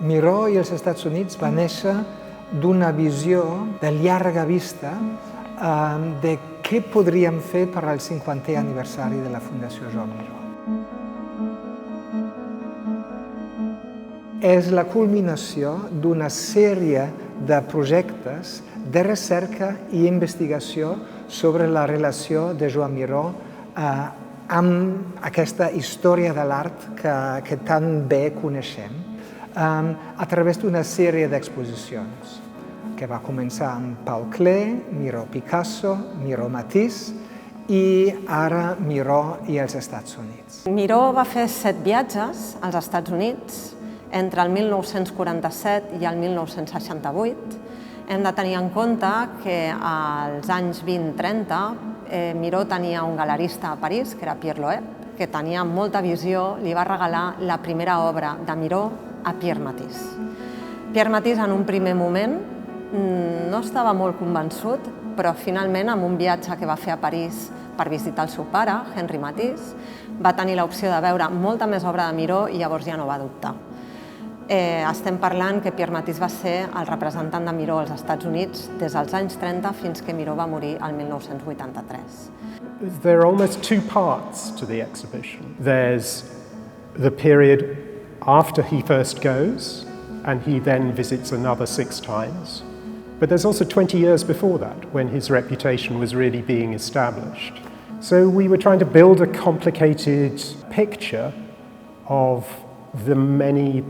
Miró i els Estats Units va néixer d'una visió de llarga vista de què podríem fer per al 50è aniversari de la Fundació Joan Miró. És la culminació d'una sèrie de projectes de recerca i investigació sobre la relació de Joan Miró amb aquesta història de l'art que tan bé coneixem, a través d'una sèrie d'exposicions que va començar amb Paul Klee, Miró Picasso, Miró Matisse i ara Miró i els Estats Units. Miró va fer 7 viatges als Estats Units entre el 1947 i el 1968. Hem de tenir en compte que als anys 20-30 Miró tenia un galerista a París, que era Pierre Loeb, que tenia molta visió, li va regalar la primera obra de Miró a Pierre Matisse. Pierre Matisse en un primer moment no estava molt convençut, però finalment en un viatge que va fer a París per visitar el seu pare, Henri Matisse, va tenir l'opció de veure molta més obra de Miró i llavors ja no va dubtar. Estem parlant que Pierre Matisse va ser el representant de Miró als Estats Units des dels anys 30 fins que Miró va morir el 1983. There are almost 2 parts to the exhibition. There's the period after he first goes, and he then visits another 6 times. But there's also 20 years before that, when his reputation was really being established. So we were trying to build a complicated picture of the many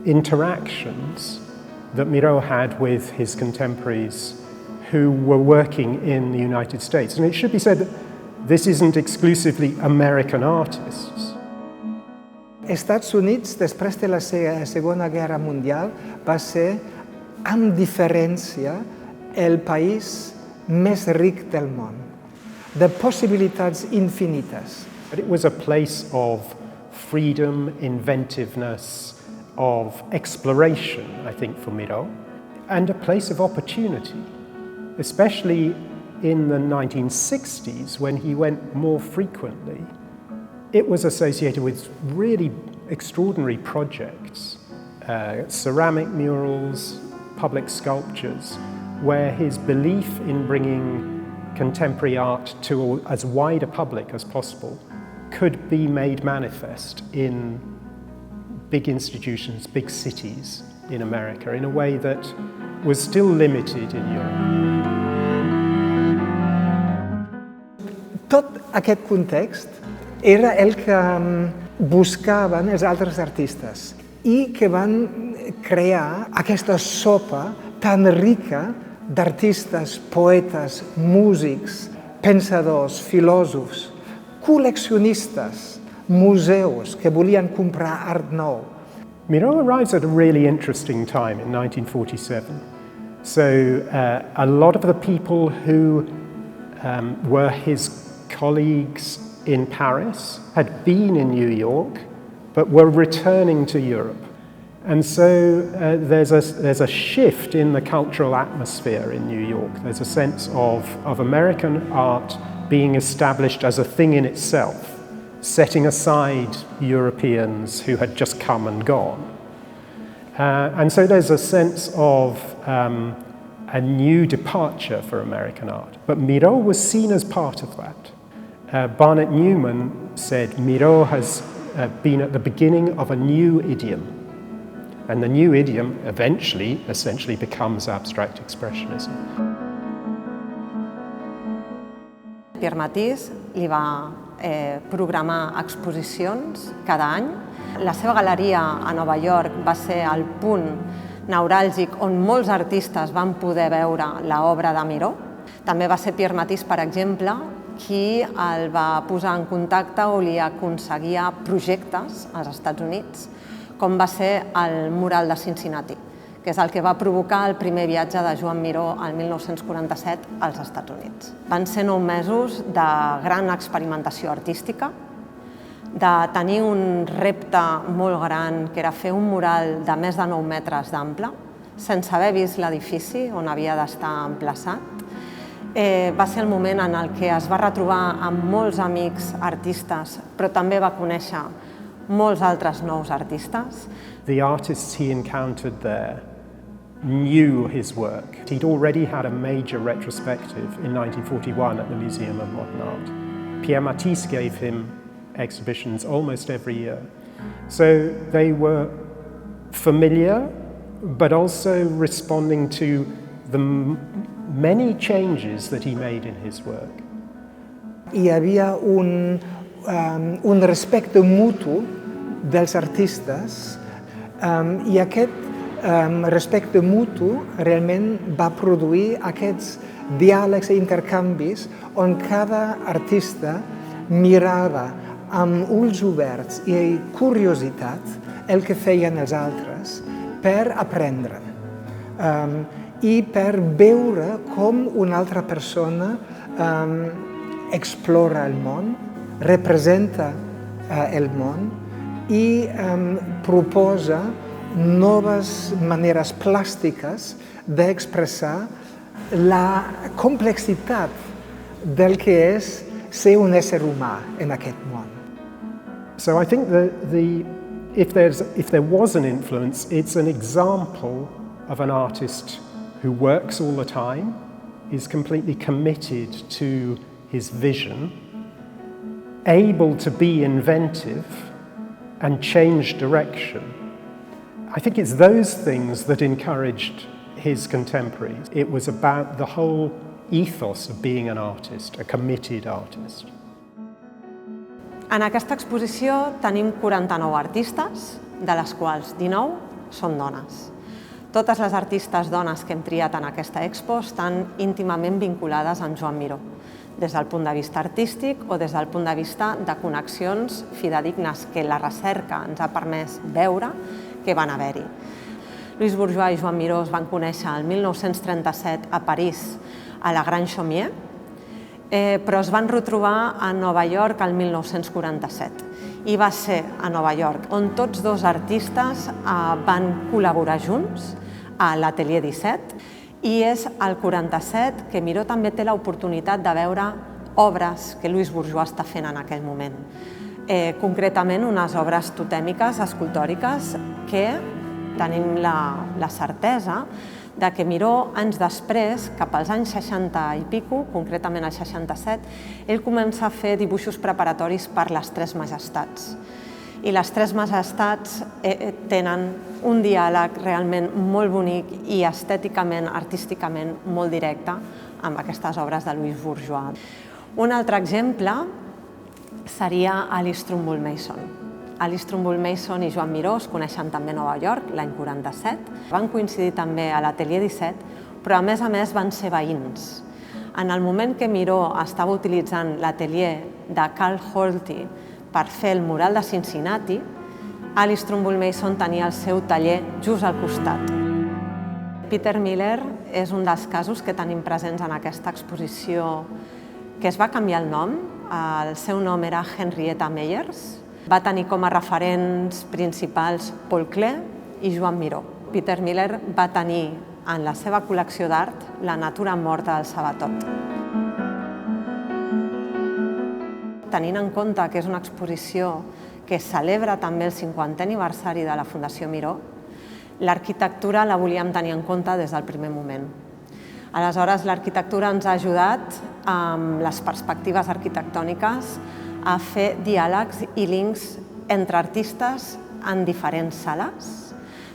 interactions that Miró had with his contemporaries who were working in the United States. And it should be said that this isn't exclusively American artists. Estats Units, després de la Segona Guerra Mundial, va ser, amb diferència, el país més ric del món, de possibilitats infinites. But it was a place of freedom, inventiveness, of exploration, I think, for Miró, and a place of opportunity, especially in the 1960s when he went more frequently. It was associated with really extraordinary projects, ceramic murals, public sculptures, where his belief in bringing contemporary art to as wide a public as possible could be made manifest in big institutions, big cities in America, in a way that was still limited in Europe. Tot aquest context era el que buscaven els altres artistes i que van crear aquesta sopa tan rica d'artistes, poetes, músics, pensadors, filòsofs, col·leccionistes, museus que volien comprar art nou. Miró arrives at a really interesting time in 1947. So a lot of the people who were his colleagues in Paris had been in New York, but were returning to Europe. And so there's a shift in the cultural atmosphere in New York. There's a sense of American art being established as a thing in itself, setting aside Europeans who had just come and gone. And so there's a sense of a new departure for American art. But Miró was seen as part of that. Barnett Newman said Miró has been at the beginning of a new idiom. And the new idiom essentially becomes abstract expressionism. Pierre Matisse li va programar exposicions cada any. La seva galeria a Nova York va ser el punt neuràlgic on molts artistes van poder veure l'obra de Miró. També va ser Pierre Matisse, per exemple, qui el va posar en contacte o li aconseguia projectes als Estats Units, com va ser el mural de Cincinnati, que és el que va provocar el primer viatge de Joan Miró el 1947 als Estats Units. Van ser 9 mesos de gran experimentació artística, de tenir un repte molt gran, que era fer un mural de més de 9 metres d'ample, sense haver vist l'edifici on havia d'estar emplaçat. Va ser el moment en el que es va retrobar amb molts amics artistes, però també va conèixer molts altres nous artistes. The artists he encountered there knew his work. He'd already had a major retrospective in 1941 at the Museum of Modern Art. Pierre Matisse gave him exhibitions almost every year. So they were familiar, but also responding to the many changes that he made in his work. Hi havia un respecte mutu dels artistes i aquest respecte mutu realment va produir aquests diàlegs i intercanvis on cada artista mirava amb ulls oberts i curiositat el que feien els altres per aprendre i per veure com una altra persona explora el món, representa el món i proposa noves maneres plàstiques d'expressar la complexitat del que és ser un ésser humà en aquest món. So I think that if there was an influence, it's an example of an artist who works all the time, is completely committed to his vision, able to be inventive and change direction. I think it's those things that encouraged his contemporaries. It was about the whole ethos of being an artist, a committed artist. En aquesta exposició tenim 49 artistes, de les quals 19 són dones. Totes les artistes dones que hem triat en aquesta expo estan íntimament vinculades amb Joan Miró, des del punt de vista artístic o des del punt de vista de connexions fidedignes que la recerca ens ha permès veure que van haver-hi. Louise Bourgeois i Joan Miró es van conèixer el 1937 a París, a la Grande Chaumière, però es van retrobar a Nova York el 1947. I va ser a Nova York on tots dos artistes van col·laborar junts a l'Atelier 17 i és al 47 que Miró també té l'oportunitat de veure obres que Louise Bourgeois està fent en aquell moment. Concretament unes obres totèmiques, escultòriques, que tenim la certesa de que Miró, anys després, cap als anys 60 i pico, concretament al 67, ell comença a fer dibuixos preparatoris per les Tres Majestats. I les Tres Majestats tenen un diàleg realment molt bonic i estèticament, artísticament, molt directe amb aquestes obres de Louise Bourgeois. Un altre exemple seria Alice Trumbull Mason. Alice Trumbull Mason i Joan Miró es coneixen també a Nova York l'any 47. Van coincidir també a l'Atelier 17, però a més van ser veïns. En el moment que Miró estava utilitzant l'atelier de Carl Holty per fer el mural de Cincinnati, Alice Trumbull Mason tenia el seu taller just al costat. Peter Miller és un dels casos que tenim presents en aquesta exposició que es va canviar el nom. El seu nom era Henrietta Meyers. Va tenir com a referents principals Paul Klee i Joan Miró. Peter Miller va tenir en la seva col·lecció d'art la natura morta del Sabatot. Tenint en compte que és una exposició que celebra també el 50è aniversari de la Fundació Miró, l'arquitectura la volíem tenir en compte des del primer moment. Aleshores, l'arquitectura ens ha ajudat amb les perspectives arquitectòniques a fer diàlegs i links entre artistes en diferents sales.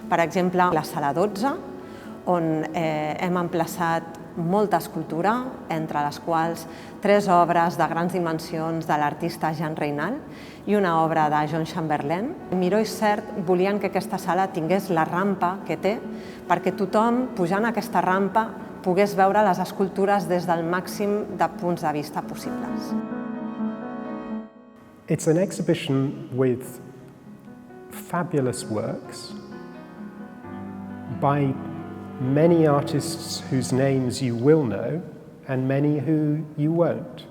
Per exemple, la sala 12, on hem emplaçat molta escultura, entre les quals 3 obres de grans dimensions de l'artista Jean Reynal i una obra de John Chamberlain. Miró i Sert volien que aquesta sala tingués la rampa que té perquè tothom, pujant aquesta rampa, pogués veure les escultures des del màxim de punts de vista possibles. It's an exhibition with fabulous works by many artists whose names you will know and many who you won't.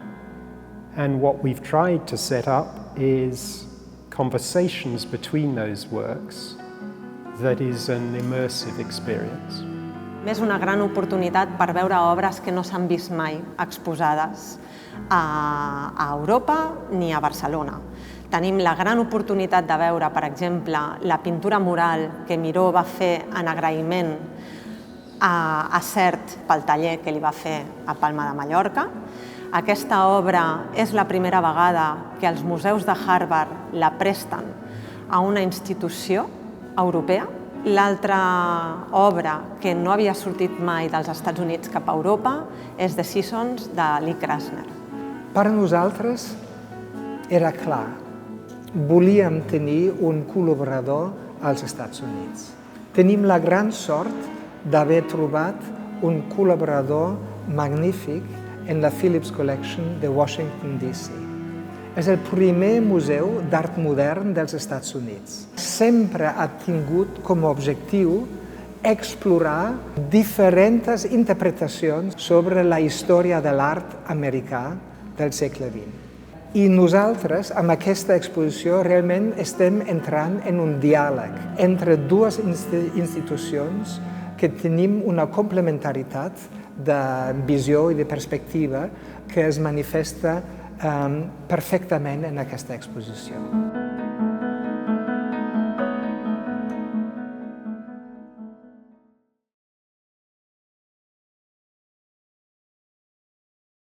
And what we've tried to set up is conversations between those works that is an immersive experience. És una gran oportunitat per veure obres que no s'han vist mai exposades a Europa ni a Barcelona. Tenim la gran oportunitat de veure, per exemple, la pintura mural que Miró va fer en agraïment a Sert pel taller que li va fer a Palma de Mallorca. Aquesta obra és la primera vegada que els museus de Harvard la presten a una institució europea. L'altra obra que no havia sortit mai dels Estats Units cap a Europa és The Seasons, de Lee Krasner. Per a nosaltres era clar. Volíem tenir un col·laborador als Estats Units. Tenim la gran sort d'haver trobat un col·laborador magnífic en la Phillips Collection de Washington, D.C. És el primer museu d'art modern dels Estats Units. Sempre ha tingut com a objectiu explorar diferents interpretacions sobre la història de l'art americà del segle XX. I nosaltres, amb aquesta exposició, realment estem entrant en un diàleg entre dues institucions que tenim una complementaritat de visió i de perspectiva que es manifesta perfectament en aquesta exposició.